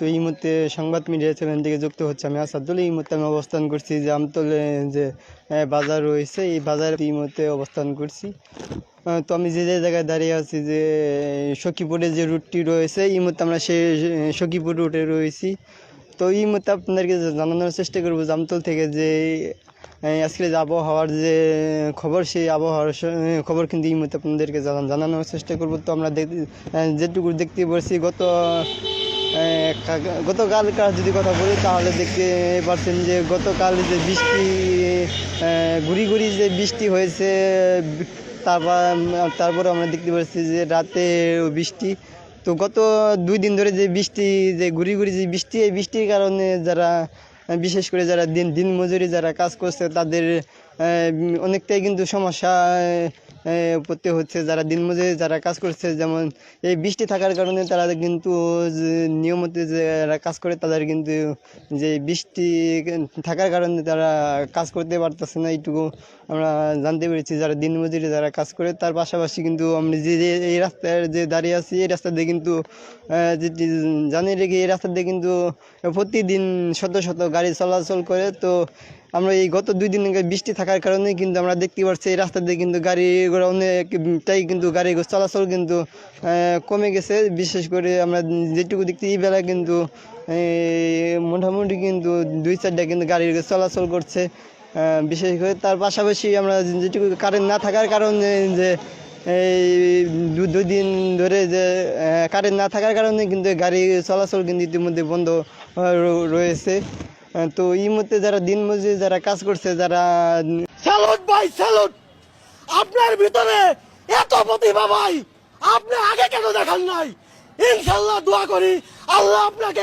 তো এই মুহূর্তে সংবাদ মিডিয়া চ্যানেল থেকে যুক্ত হচ্ছে আমি আসাদুল। এই মুহূর্তে আমি অবস্থান করছি যে আমতলে যে বাজার রয়েছে, এই বাজারে এই মুহূর্তে অবস্থান করছি। তো আমি যে জায়গায় দাঁড়িয়ে আছি যে সখীপুরে যে রুটটি রয়েছে, এই মুহূর্তে আমরা সেই সখীপুর রুটে রয়েছি। তো এই মুহূর্তে আপনাদেরকে জানানোর চেষ্টা করবো জামতল থেকে যে আজকে যে আবহাওয়ার যে খবর, সেই আবহাওয়ার খবর কিন্তু এই মুহূর্তে আপনাদেরকে জানানোর চেষ্টা করবো। তো আমরা যেটুকু দেখতে পাচ্ছি গতকালকার যদি কথা বলি তাহলে দেখতে পাচ্ছেন যে গতকাল যে বৃষ্টি গুড়ি গুড়ি যে বৃষ্টি হয়েছে, তারপর আমরা দেখতে পাচ্ছি যে রাতে বৃষ্টি। তো গত 2 দিন ধরে যে বৃষ্টি, যে গুড়ি গুড়ি যে বৃষ্টি, এই বৃষ্টির কারণে যারা বিশেষ করে যারা দিন মজুরি যারা কাজ করছে তাদের অনেকটাই কিন্তু সমস্যা পড়তে হচ্ছে। যারা দিনমজুরি যারা কাজ করছে, যেমন এই বৃষ্টি থাকার কারণে তারা কিন্তু নিয়মিত যারা কাজ করে তাদের কিন্তু যে বৃষ্টি থাকার কারণে তারা কাজ করতে পারতেছে না, এইটুকু আমরা জানতে পেরেছি যারা দিনমজুরি যারা কাজ করে। তার পাশাপাশি কিন্তু আমরা যে এই রাস্তায় যে দাঁড়িয়ে আছি, এই রাস্তা দিয়ে কিন্তু যেটি জানিয়ে রেখে এই রাস্তা দিয়ে কিন্তু প্রতিদিন শত শত গাড়ি চলাচল করে। তো আমরা এই গত 2 দিন বৃষ্টি থাকার কারণে কিন্তু আমরা দেখতে পাচ্ছি এই রাস্তা দিয়ে কিন্তু গাড়ি ঘোড়া অনেকটাই কিন্তু গাড়ি চলাচল কিন্তু কমে গেছে। বিশেষ করে আমরা যেটুকু দেখছি এই বেলা কিন্তু মোটামুটি কিন্তু 2-4টা কিন্তু গাড়ি চলাচল করছে বিশেষ করে। তার পাশাপাশি আমরা যেটুকু কারেন্ট না থাকার কারণে যে এই 2 দিন ধরে যে কারেন্ট না থাকার কারণে কিন্তু গাড়ি চলাচল কিন্তু ইতিমধ্যে বন্ধ রয়েছে। তো এই মুহূর্তে যারা দিনমজুরি যারা কাজ করছে, যারা স্যালুট ভাই স্যালুট, আপনার ভিতরে এত প্রতিভা ভাই, আপনি আগে কেন দেখান নাই? ইনশাল্লাহ দোয়া করি আল্লাহ আপনাকে